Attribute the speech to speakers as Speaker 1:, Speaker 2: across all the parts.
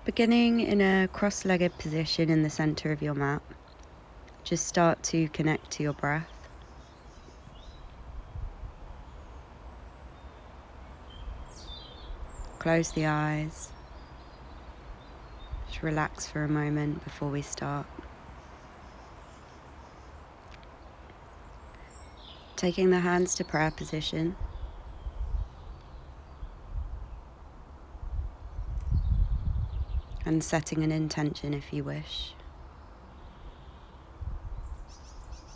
Speaker 1: Beginning in a cross-legged position in the center of your mat, just start to connect to your breath. Close the eyes. Just relax for a moment before we start. Taking the hands to prayer position. And setting an intention if you wish.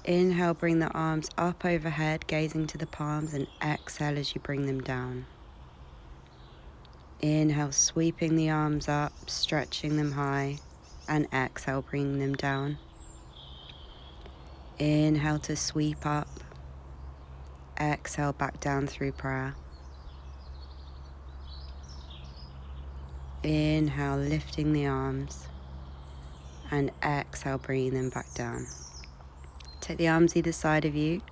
Speaker 1: Inhale, bring the arms up overhead, gazing to the palms, and exhale as you bring them down. Inhale, sweeping the arms up, stretching them high, and exhale, bringing them down. Inhale to sweep up, exhale back down through prayer. Inhale, lifting the arms, and exhale, bringing them back down. Take the arms either side of you,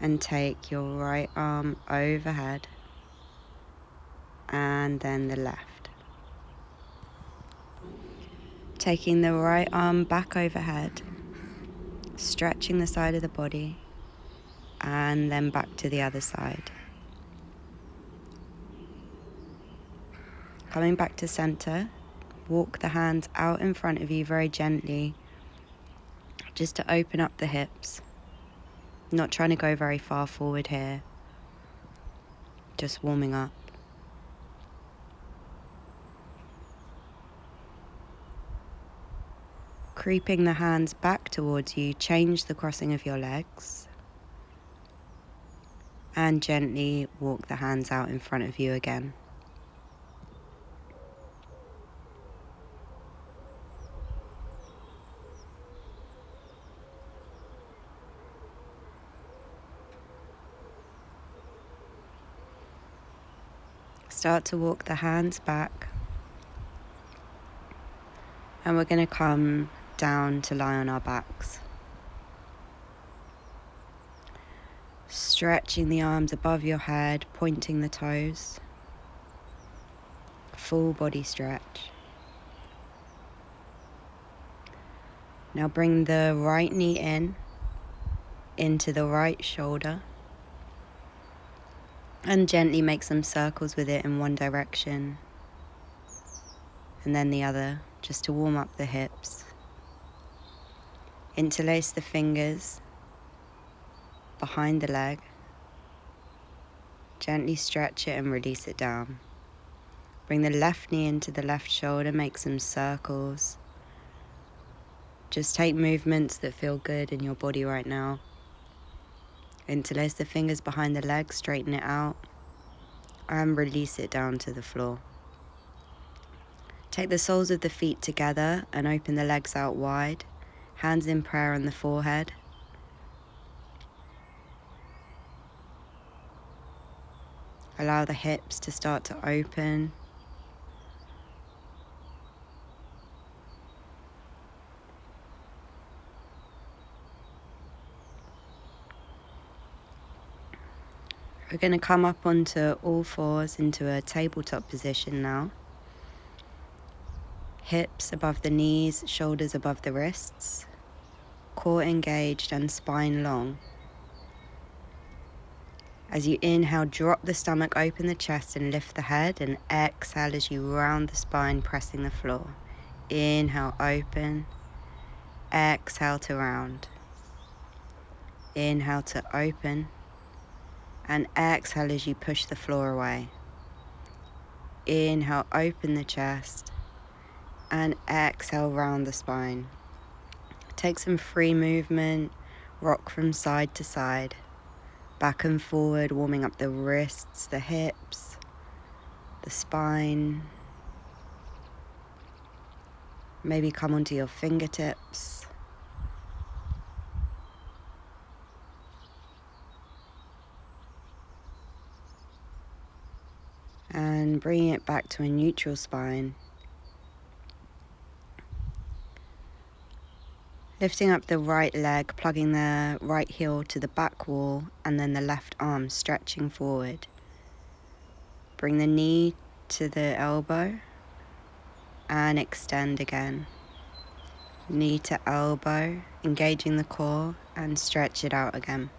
Speaker 1: and take your right arm overhead, and then the left. Taking the right arm back overhead, stretching the side of the body, and then back to the other side. Coming back to center, walk the hands out in front of you very gently, just to open up the hips. Not trying to go very far forward here, just warming up. Creeping the hands back towards you, change the crossing of your legs. And gently walk the hands out in front of you again. Start to walk the hands back. And we're going to come down to lie on our backs. Stretching the arms above your head, pointing the toes. Full body stretch. Now bring the right knee into the right shoulder. And gently make some circles with it in one direction. And then the other, just to warm up the hips. Interlace the fingers behind the leg. Gently stretch it and release it down. Bring the left knee into the left shoulder, make some circles. Just take movements that feel good in your body right now. Interlace the fingers behind the leg, straighten it out, and release it down to the floor. Take the soles of the feet together and open the legs out wide, hands in prayer on the forehead. Allow the hips to start to open. We're going to come up onto all fours into a tabletop position now. Hips above the knees, shoulders above the wrists, core engaged and spine long. As you inhale, drop the stomach, open the chest and lift the head, and exhale as you round the spine, pressing the floor. Inhale, open. Exhale to round. Inhale to open. And exhale as you push the floor away. Inhale, open the chest. And exhale, round the spine. Take some free movement. Rock from side to side. Back and forward, warming up the wrists, the hips, the spine. Maybe come onto your fingertips. And bringing it back to a neutral spine. Lifting up the right leg, plugging the right heel to the back wall, and then the left arm stretching forward. Bring the knee to the elbow. and extend again. Knee to elbow, engaging the core, and stretch it out again.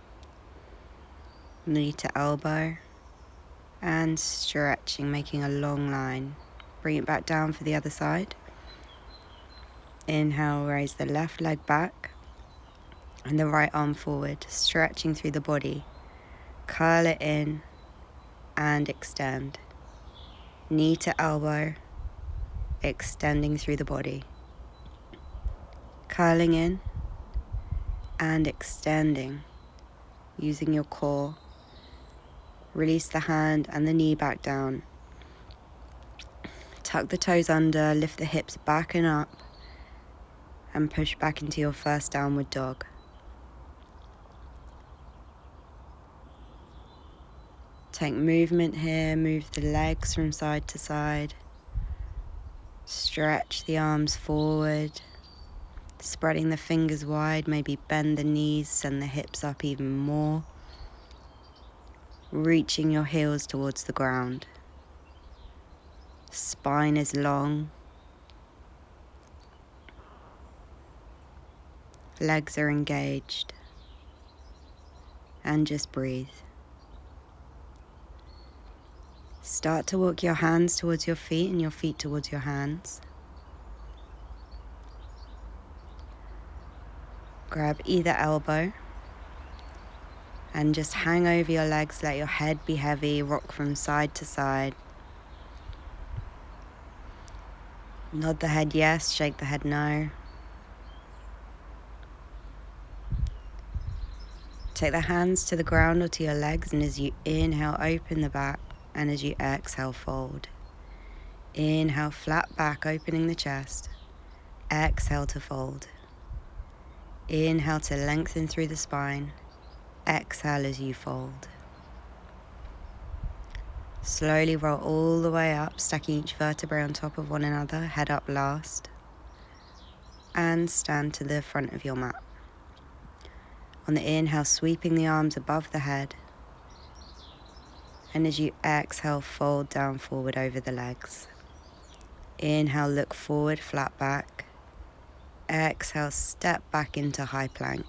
Speaker 1: Knee to elbow and stretching, making a long line. Bring it back down for the other side. Inhale, raise the left leg back and the right arm forward, stretching through the body. Curl it in and extend. Knee to elbow, extending through the body. Curling in and extending, using your core. Release the hand and the knee back down. Tuck the toes under, lift the hips back and up, and push back into your first downward dog. Take movement here, move the legs from side to side. Stretch the arms forward, spreading the fingers wide, maybe bend the knees, send the hips up even more. Reaching your heels towards the ground. Spine is long. Legs are engaged. And just breathe. Start to walk your hands towards your feet and your feet towards your hands. Grab either elbow and just hang over your legs, let your head be heavy, rock from side to side. Nod the head yes, shake the head no. Take the hands to the ground or to your legs, and as you inhale, open the back, and as you exhale, fold. Inhale, flat back, opening the chest. Exhale to fold. Inhale to lengthen through the spine. Exhale as you fold. Slowly roll all the way up, stacking each vertebrae on top of one another, head up last. And stand to the front of your mat. On the inhale, sweeping the arms above the head. And as you exhale, fold down forward over the legs. Inhale, look forward, flat back. Exhale, step back into high plank.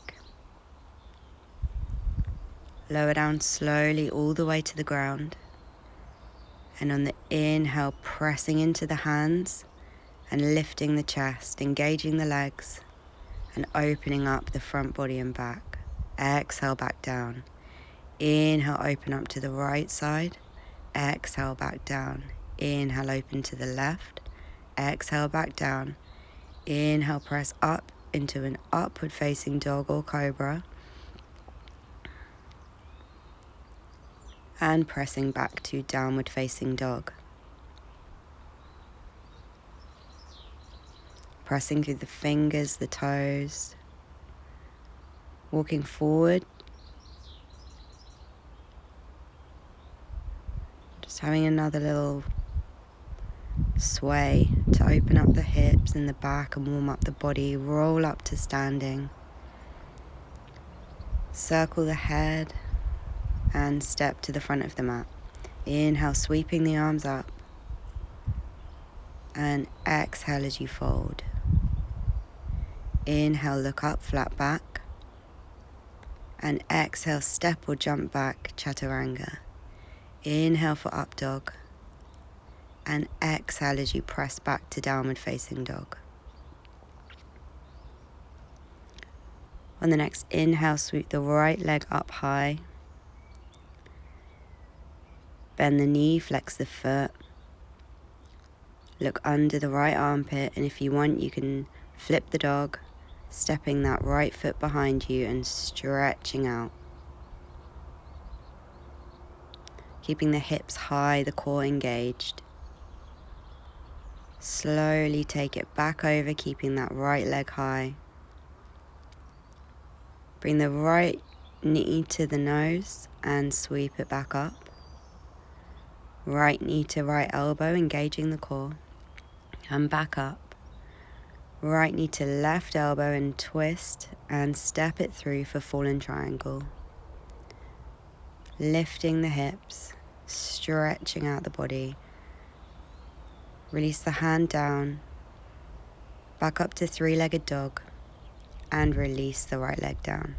Speaker 1: Lower down slowly all the way to the ground. And on the inhale, pressing into the hands and lifting the chest, engaging the legs and opening up the front body and back. Exhale, back down. Inhale, open up to the right side. Exhale, back down. Inhale, open to the left. Exhale, back down. Inhale, press up into an upward facing dog or cobra. And pressing back to downward facing dog. Pressing through the fingers, the toes. Walking forward. Just having another little sway to open up the hips and the back and warm up the body. Roll up to standing. Circle the head and step to the front of the mat. Inhale, sweeping the arms up. And exhale as you fold. Inhale, look up, flat back. And exhale, step or jump back, chaturanga. Inhale for up dog. And exhale as you press back to downward facing dog. On the next inhale, sweep the right leg up high. Bend the knee, flex the foot. Look under the right armpit, and if you want, you can flip the dog, stepping that right foot behind you and stretching out. Keeping the hips high, the core engaged. Slowly take it back over, keeping that right leg high. Bring the right knee to the nose and sweep it back up. Right knee to right elbow, engaging the core. And back up. Right knee to left elbow and twist and step it through for fallen triangle. Lifting the hips, stretching out the body. Release the hand down Back up to three-legged dog and release the right leg down.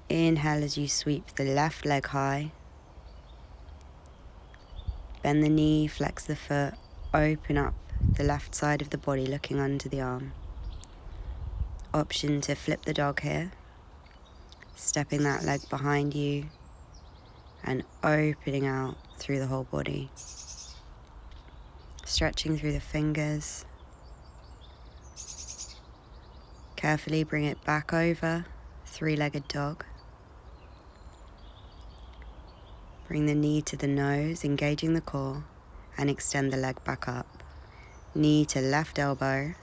Speaker 1: Inhale as you sweep the left leg high. Bend the knee, flex the foot, open up the left side of the body looking under the arm. Option to flip the dog here, stepping that leg behind you and opening out through the whole body. Stretching through the fingers. Carefully bring it back over, three-legged dog. Bring the knee to the nose, engaging the core, and extend the leg back up. Knee to left elbow,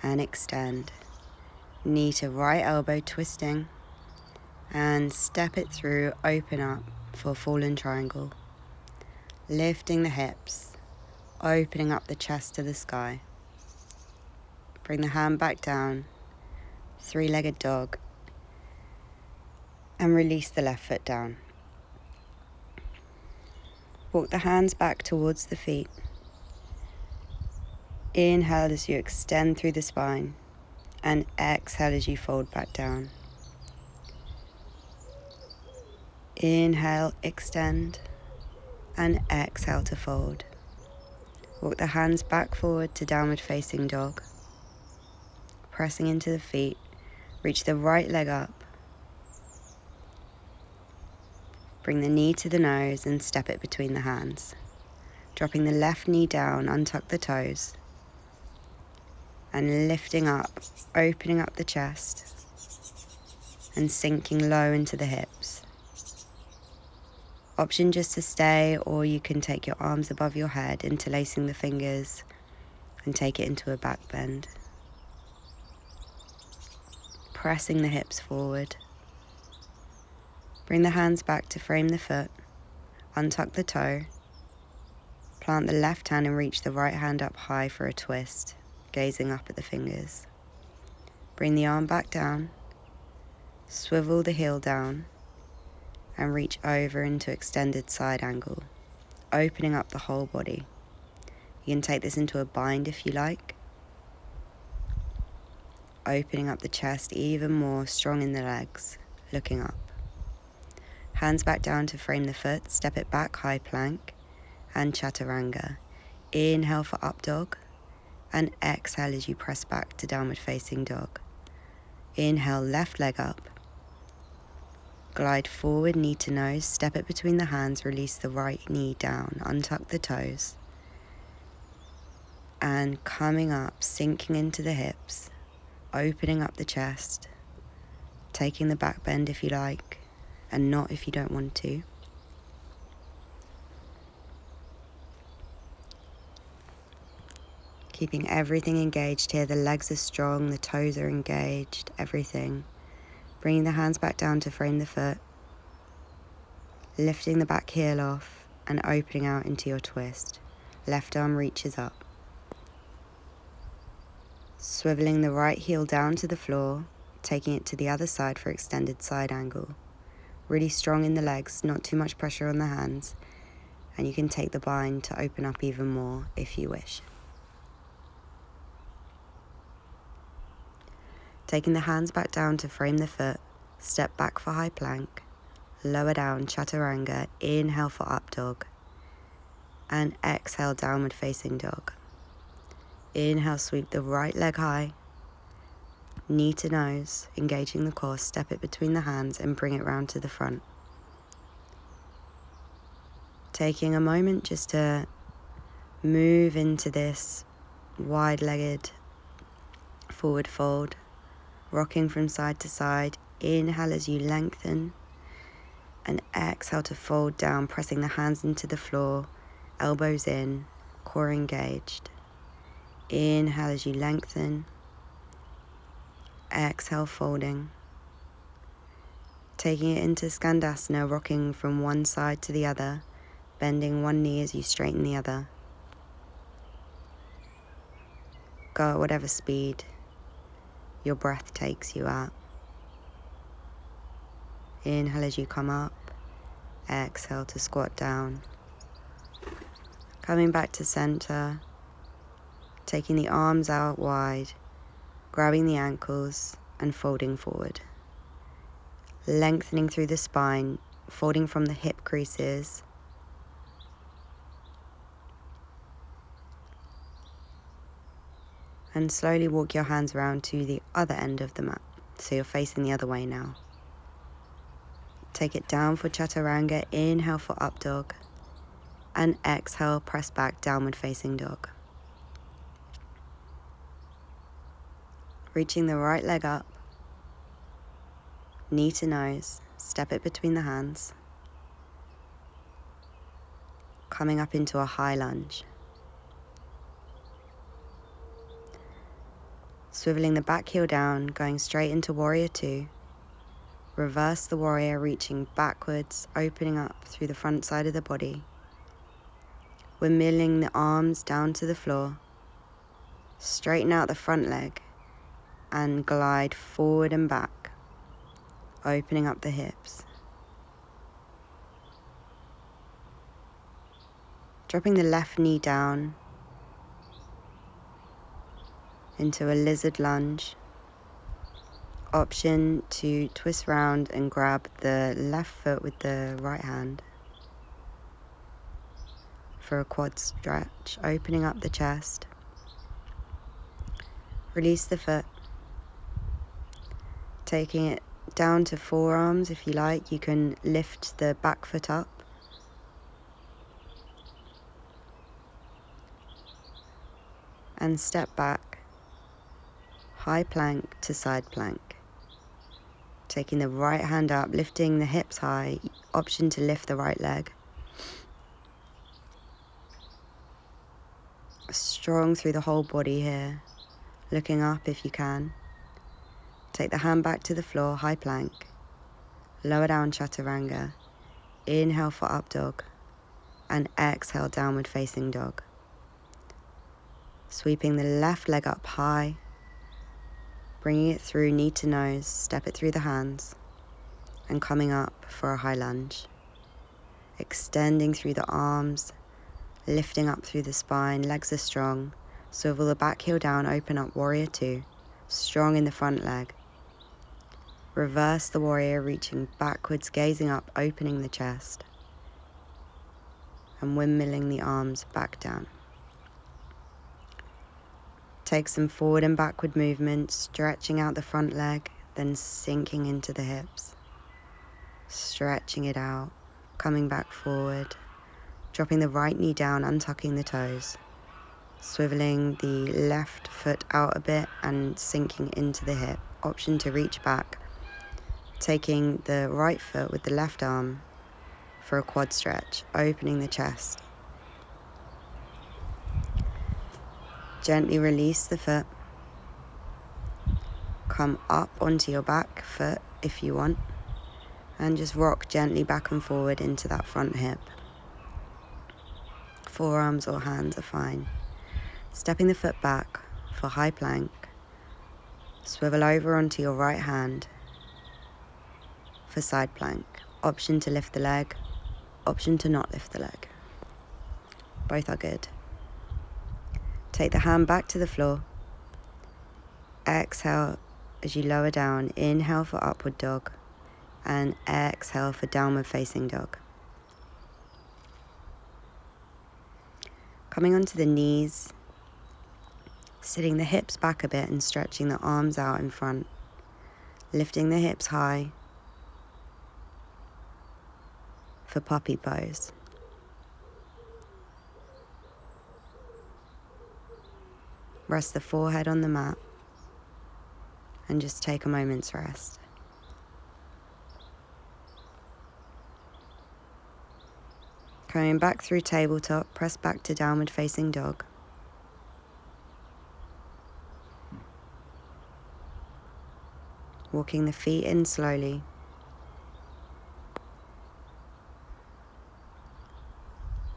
Speaker 1: and extend. Knee to right elbow, twisting, and step it through, open up for fallen triangle. Lifting the hips, opening up the chest to the sky. Bring the hand back down, three-legged dog, and release the left foot down. Walk the hands back towards the feet. Inhale as you extend through the spine, and exhale as you fold back down. Inhale, extend, and exhale to fold. Walk the hands back forward to downward facing dog. Pressing into the feet, reach the right leg up. Bring the knee to the nose and step it between the hands. Dropping the left knee down, untuck the toes. And lifting up, opening up the chest. And sinking low into the hips. Option just to stay, or you can take your arms above your head, interlacing the fingers, and take it into a back bend. Pressing the hips forward. Bring the hands back to frame the foot, untuck the toe, plant the left hand and reach the right hand up high for a twist, gazing up at the fingers. Bring the arm back down, swivel the heel down, and reach over into extended side angle, opening up the whole body. You can take this into a bind if you like, opening up the chest even more, strong in the legs, looking up. Hands back down to frame the foot, step it back, high plank, and chaturanga. Inhale for up dog, and exhale as you press back to downward facing dog. Inhale, left leg up. Glide forward, knee to nose, step it between the hands, release the right knee down, untuck the toes. And coming up, sinking into the hips, opening up the chest, taking the back bend if you like, and not if you don't want to. Keeping everything engaged here, the legs are strong, the toes are engaged, everything. Bringing the hands back down to frame the foot, lifting the back heel off and opening out into your twist. Left arm reaches up. Swiveling the right heel down to the floor, taking it to the other side for extended side angle. Really strong in the legs, not too much pressure on the hands, and you can take the bind to open up even more if you wish. Taking the hands back down to frame the foot, step back for high plank, lower down, chaturanga, inhale for up dog, and exhale, downward facing dog. Inhale, sweep the right leg high, knee to nose, engaging the core, step it between the hands and bring it round to the front. Taking a moment just to move into this wide-legged forward fold, rocking from side to side. Inhale as you lengthen, and exhale to fold down, pressing the hands into the floor, elbows in, core engaged. Inhale as you lengthen, exhale folding. Taking it into Skandasana, rocking from one side to the other, bending one knee as you straighten the other. Go at whatever speed your breath takes you at. Inhale as you come up, exhale to squat down. Coming back to center, Taking the arms out wide, grabbing the ankles and folding forward. Lengthening through the spine, folding from the hip creases. And slowly walk your hands around to the other end of the mat. So you're facing the other way now. Take it down for chaturanga. Inhale for up dog. And exhale, press back, downward facing dog. Reaching the right leg up. Knee to nose. Step it between the hands. Coming up into a high lunge. Swiveling the back heel down, going straight into warrior two. Reverse the warrior, reaching backwards, opening up through the front side of the body. Windmilling the arms down to the floor. Straighten out the front leg and glide forward and back, opening up the hips. Dropping the left knee down into a lizard lunge. Option to twist round and grab the left foot with the right hand for a quad stretch, opening up the chest. Release the foot, taking it down to forearms if you like. You can lift the back foot up. And step back, high plank to side plank. Taking the right hand up, lifting the hips high, option to lift the right leg. Strong through the whole body here, looking up if you can. Take the hand back to the floor, high plank. Lower down chaturanga. Inhale for up dog. And exhale, downward facing dog. Sweeping the left leg up high. Bringing it through knee to nose, step it through the hands, and coming up for a high lunge. Extending through the arms, lifting up through the spine, legs are strong. Swivel the back heel down, open up warrior two, strong in the front leg. Reverse the warrior, reaching backwards, gazing up, opening the chest, and windmilling the arms back down. Take some forward and backward movements, stretching out the front leg, then sinking into the hips. Stretching it out, coming back forward, dropping the right knee down, untucking the toes. Swiveling the left foot out a bit and sinking into the hip. Option to reach back. Taking the right foot with the left arm for a quad stretch, opening the chest. Gently release the foot. Come up onto your back foot if you want. And just rock gently back and forward into that front hip. Forearms or hands are fine. Stepping the foot back for high plank. Swivel over onto your right hand for side plank. Option to lift the leg. Option to not lift the leg. Both are good. Take the hand back to the floor. Exhale as you lower down. Inhale for upward dog. And exhale for downward facing dog. Coming onto the knees. Sitting the hips back a bit and stretching the arms out in front. Lifting the hips high for puppy pose. Rest the forehead on the mat and just take a moment's rest. Coming back through tabletop, press back to downward facing dog. Walking the feet in slowly.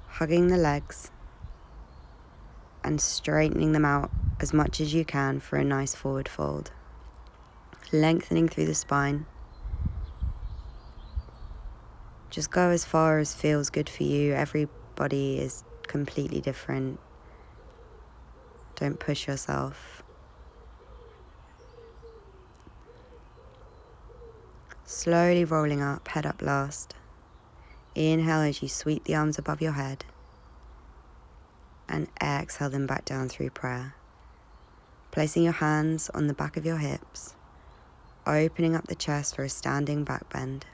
Speaker 1: Hugging the legs and straightening them out as much as you can for a nice forward fold. Lengthening through the spine. Just go as far as feels good for you. Everybody is completely different. Don't push yourself. Slowly rolling up, head up last. Inhale as you sweep the arms above your head. And exhale them back down through prayer. Placing your hands on the back of your hips. Opening up the chest for a standing back bend.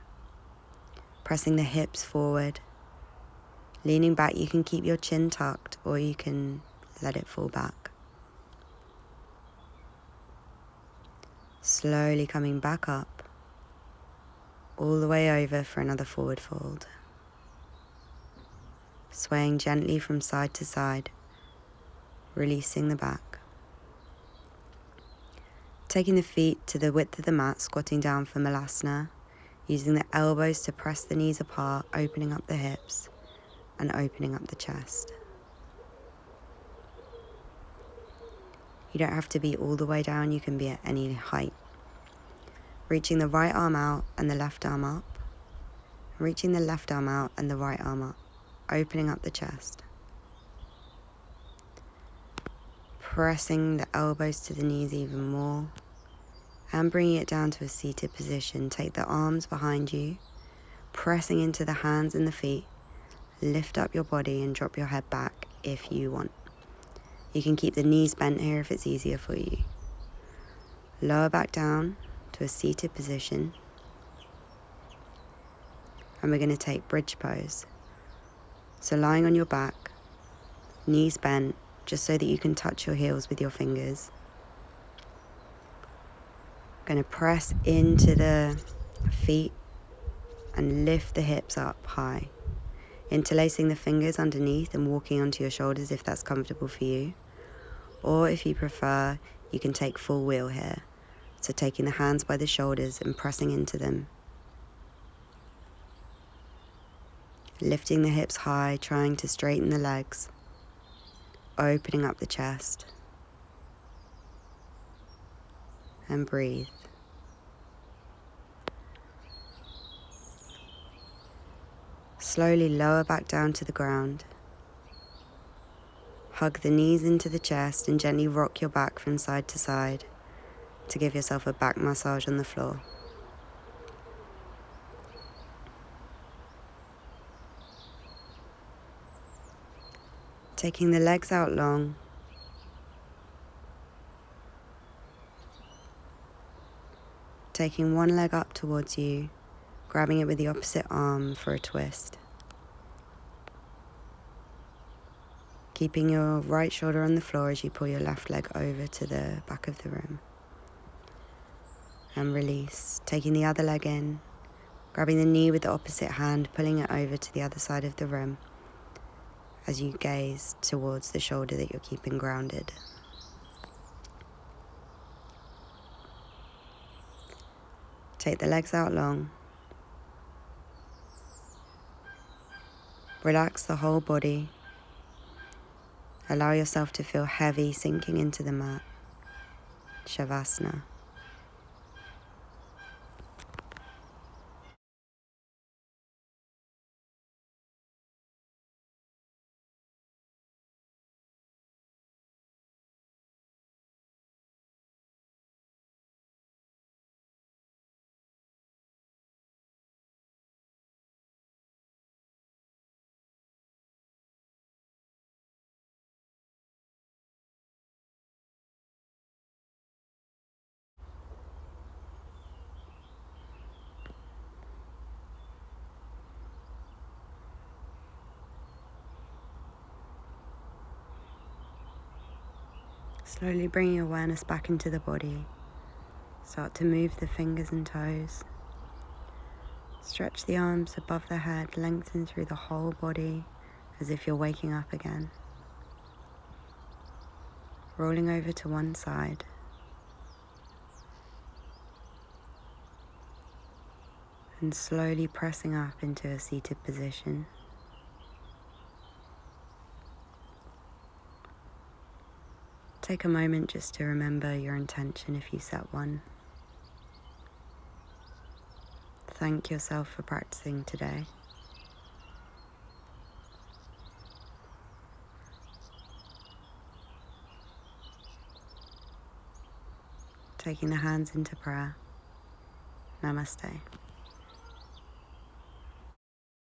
Speaker 1: Pressing the hips forward. Leaning back, you can keep your chin tucked or you can let it fall back. Slowly coming back up. All the way over for another forward fold. Swaying gently from side to side. Releasing the back. Taking the feet to the width of the mat, squatting down for Malasana. Using the elbows to press the knees apart, opening up the hips and opening up the chest. You don't have to be all the way down, you can be at any height. Reaching the right arm out and the left arm up. Reaching the left arm out and the right arm up, opening up the chest. Pressing the elbows to the knees even more and bringing it down to a seated position. Take the arms behind you, pressing into the hands and the feet. Lift up your body and drop your head back if you want. You can keep the knees bent here if it's easier for you. Lower back down to a seated position. And we're going to take bridge pose. So lying on your back, knees bent, just so that you can touch your heels with your fingers. Going to press into the feet and lift the hips up high. Interlacing the fingers underneath and walking onto your shoulders if that's comfortable for you. Or if you prefer, you can take full wheel here. So taking the hands by the shoulders and pressing into them. Lifting the hips high, trying to straighten the legs. Opening up the chest. And breathe. Slowly lower back down to the ground. Hug the knees into the chest and gently rock your back from side to side to give yourself a back massage on the floor. Taking the legs out long. Taking one leg up towards you, grabbing it with the opposite arm for a twist. Keeping your right shoulder on the floor as you pull your left leg over to the back of the room. And release. Taking the other leg in, grabbing the knee with the opposite hand, pulling it over to the other side of the room as you gaze towards the shoulder that you're keeping grounded. Take the legs out long. Relax the whole body. Allow yourself to feel heavy sinking into the mat. Shavasana. Slowly bring your awareness back into the body. Start to move the fingers and toes. Stretch the arms above the head, lengthen through the whole body as if you're waking up again. Rolling over to one side. And slowly pressing up into a seated position. Take a moment just to remember your intention if you set one. Thank yourself for practicing today. taking the hands into prayer. Namaste.